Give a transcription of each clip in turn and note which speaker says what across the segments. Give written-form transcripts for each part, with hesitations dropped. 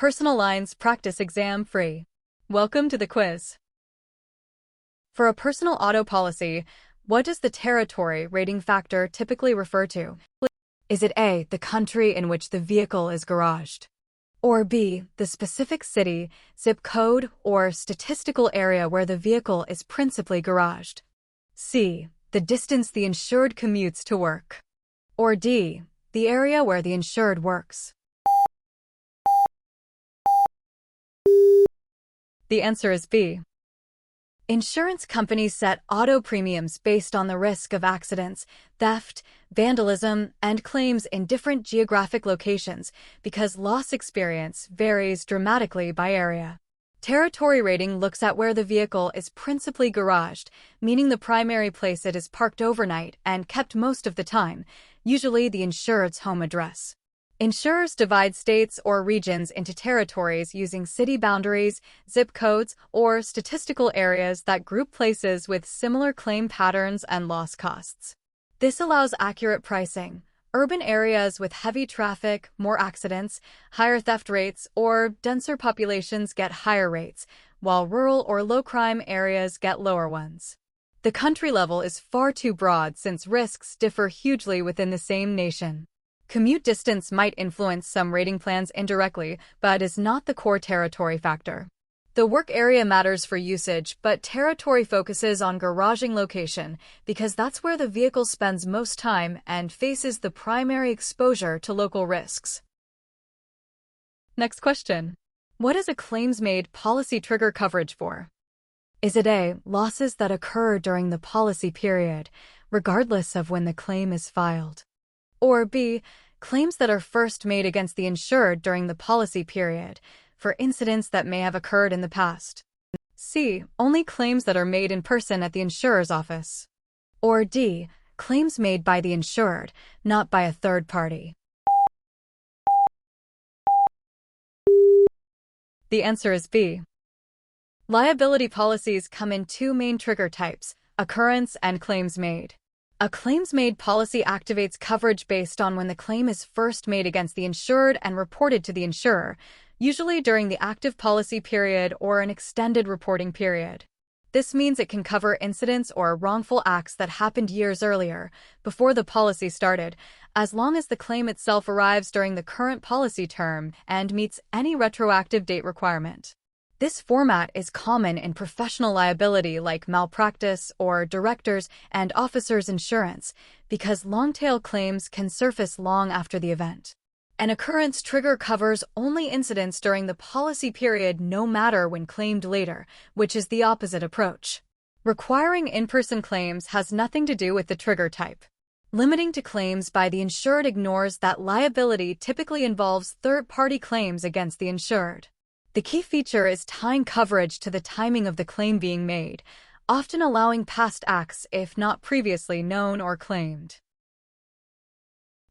Speaker 1: Personal Lines Practice Exam Free. Welcome to the quiz. For a personal auto policy, what does the territory rating factor typically refer to? Is it A, the country in which the vehicle is garaged? Or B, the specific city, zip code, or statistical area where the vehicle is principally garaged? C, the distance the insured commutes to work? Or D, the area where the insured works? The answer is B. Insurance companies set auto premiums based on the risk of accidents, theft, vandalism, and claims in different geographic locations because loss experience varies dramatically by area. Territory rating looks at where the vehicle is principally garaged, meaning the primary place it is parked overnight and kept most of the time, usually the insured's home address. Insurers divide states or regions into territories using city boundaries, zip codes, or statistical areas that group places with similar claim patterns and loss costs. This allows accurate pricing. Urban areas with heavy traffic, more accidents, higher theft rates, or denser populations get higher rates, while rural or low-crime areas get lower ones. The country level is far too broad since risks differ hugely within the same nation. Commute distance might influence some rating plans indirectly, but is not the core territory factor. The work area matters for usage, but territory focuses on garaging location because that's where the vehicle spends most time and faces the primary exposure to local risks. Next question. What is a claims-made policy trigger coverage for? Is it A, losses that occur during the policy period, regardless of when the claim is filed? Or B, claims that are first made against the insured during the policy period, for incidents that may have occurred in the past? C, only claims that are made in person at the insurer's office? Or D, claims made by the insured, not by a third party? The answer is B. Liability policies come in two main trigger types, occurrence and claims made. A claims-made policy activates coverage based on when the claim is first made against the insured and reported to the insurer, usually during the active policy period or an extended reporting period. This means it can cover incidents or wrongful acts that happened years earlier, before the policy started, as long as the claim itself arrives during the current policy term and meets any retroactive date requirement. This format is common in professional liability like malpractice or directors' and officers' insurance because long-tail claims can surface long after the event. An occurrence trigger covers only incidents during the policy period no matter when claimed later, which is the opposite approach. Requiring in-person claims has nothing to do with the trigger type. Limiting to claims by the insured ignores that liability typically involves third-party claims against the insured. The key feature is tying coverage to the timing of the claim being made, often allowing past acts if not previously known or claimed.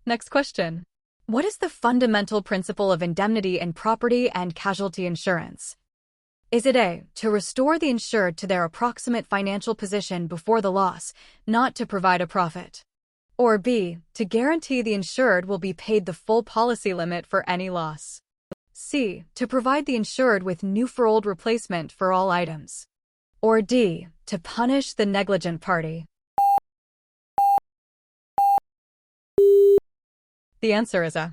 Speaker 1: Next question. What is the fundamental principle of indemnity in property and casualty insurance? Is it A, to restore the insured to their approximate financial position before the loss, not to provide a profit? Or B, to guarantee the insured will be paid the full policy limit for any loss? C, to provide the insured with new-for-old replacement for all items? Or D, to punish the negligent party? The answer is A.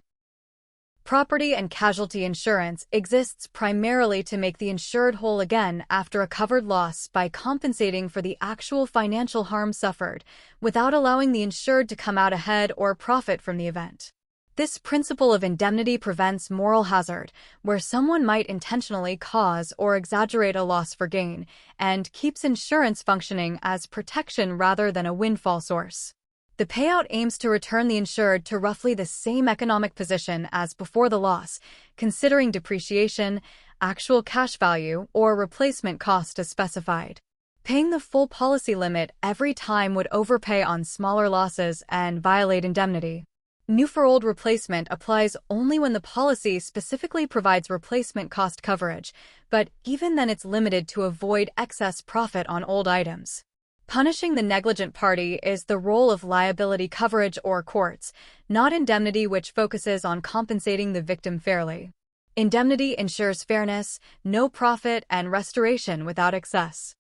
Speaker 1: Property and casualty insurance exists primarily to make the insured whole again after a covered loss by compensating for the actual financial harm suffered, without allowing the insured to come out ahead or profit from the event. This principle of indemnity prevents moral hazard, where someone might intentionally cause or exaggerate a loss for gain, and keeps insurance functioning as protection rather than a windfall source. The payout aims to return the insured to roughly the same economic position as before the loss, considering depreciation, actual cash value, or replacement cost as specified. Paying the full policy limit every time would overpay on smaller losses and violate indemnity. New-for-old replacement applies only when the policy specifically provides replacement cost coverage, but even then it's limited to avoid excess profit on old items. Punishing the negligent party is the role of liability coverage or courts, not indemnity, which focuses on compensating the victim fairly. Indemnity ensures fairness, no profit, and restoration without excess.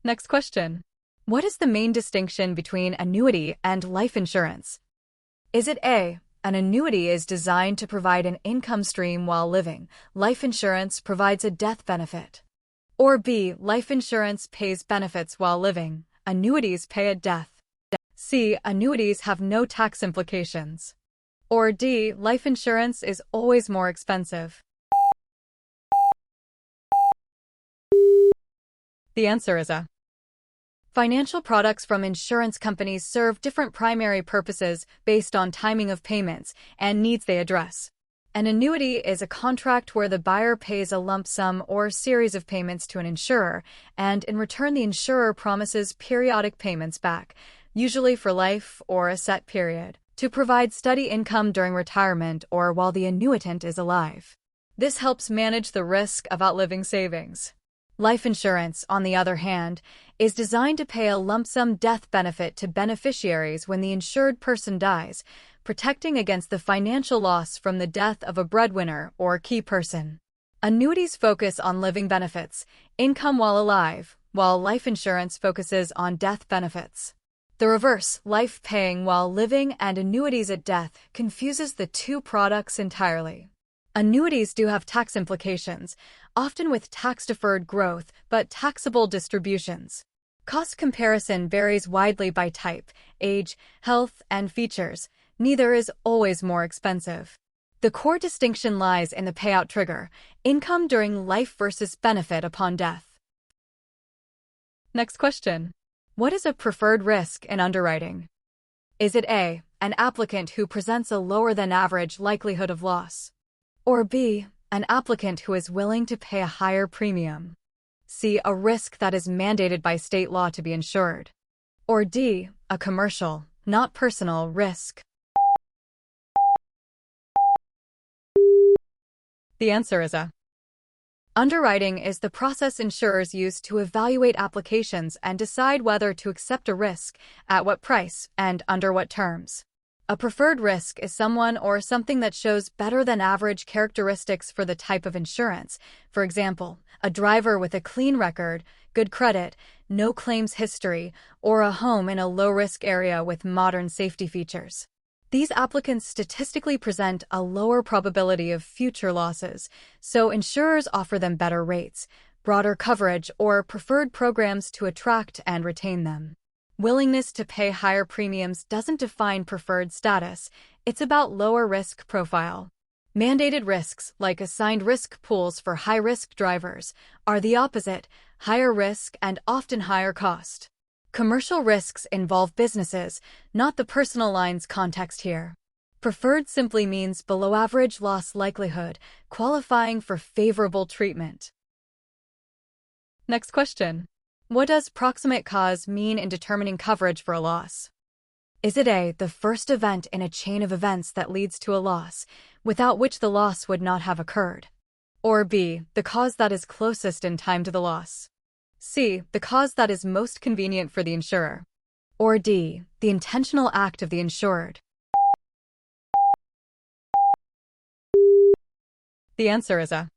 Speaker 1: Next question. What is the main distinction between annuity and life insurance? Is it A, an annuity is designed to provide an income stream while living. Life insurance provides a death benefit. Or B, life insurance pays benefits while living. Annuities pay at death. C, annuities have no tax implications. Or D, life insurance is always more expensive. The answer is A. Financial products from insurance companies serve different primary purposes based on timing of payments and needs they address. An annuity is a contract where the buyer pays a lump sum or series of payments to an insurer, and in return the insurer promises periodic payments back, usually for life or a set period, to provide steady income during retirement or while the annuitant is alive. This helps manage the risk of outliving savings. Life insurance, on the other hand, is designed to pay a lump sum death benefit to beneficiaries when the insured person dies, protecting against the financial loss from the death of a breadwinner or key person. Annuities focus on living benefits, income while alive, while life insurance focuses on death benefits. The reverse, life paying while living and annuities at death, confuses the two products entirely. Annuities do have tax implications, often with tax-deferred growth but taxable distributions. Cost comparison varies widely by type, age, health, and features. Neither is always more expensive. The core distinction lies in the payout trigger, income during life versus benefit upon death. Next question. What is a preferred risk in underwriting? Is it A, an applicant who presents a lower than average likelihood of loss? Or B, an applicant who is willing to pay a higher premium? C, a risk that is mandated by state law to be insured? Or D, a commercial, not personal, risk? The answer is A. Underwriting is the process insurers use to evaluate applications and decide whether to accept a risk, at what price, and under what terms. A preferred risk is someone or something that shows better than average characteristics for the type of insurance. For example, a driver with a clean record, good credit, no claims history, or a home in a low-risk area with modern safety features. These applicants statistically present a lower probability of future losses, so insurers offer them better rates, broader coverage, or preferred programs to attract and retain them. Willingness to pay higher premiums doesn't define preferred status, it's about lower risk profile. Mandated risks, like assigned risk pools for high-risk drivers, are the opposite, higher risk and often higher cost. Commercial risks involve businesses, not the personal lines context here. Preferred simply means below-average loss likelihood, qualifying for favorable treatment. Next question. What does proximate cause mean in determining coverage for a loss? Is it A, the first event in a chain of events that leads to a loss, without which the loss would not have occurred? Or B, the cause that is closest in time to the loss? C, the cause that is most convenient for the insurer? Or D, the intentional act of the insured? The answer is A.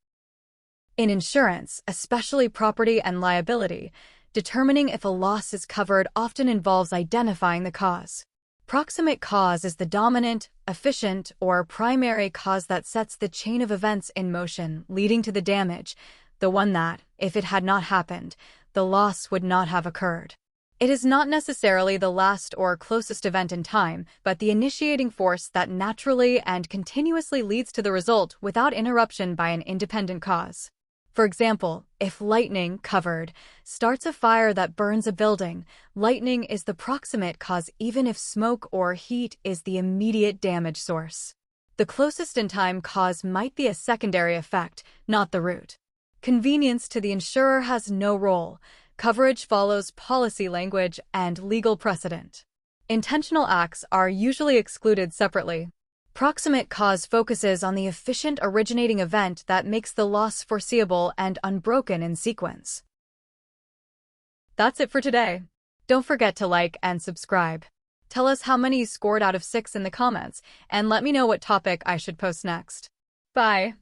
Speaker 1: In insurance, especially property and liability, determining if a loss is covered often involves identifying the cause. Proximate cause is the dominant, efficient, or primary cause that sets the chain of events in motion, leading to the damage, the one that, if it had not happened, the loss would not have occurred. It is not necessarily the last or closest event in time, but the initiating force that naturally and continuously leads to the result without interruption by an independent cause. For example, if lightning, covered, starts a fire that burns a building, lightning is the proximate cause even if smoke or heat is the immediate damage source. The closest in time cause might be a secondary effect, not the root. Convenience to the insurer has no role. Coverage follows policy language and legal precedent. Intentional acts are usually excluded separately. Proximate cause focuses on the efficient originating event that makes the loss foreseeable and unbroken in sequence. That's it for today. Don't forget to like and subscribe. Tell us how many you scored out of 6 in the comments, and let me know what topic I should post next. Bye.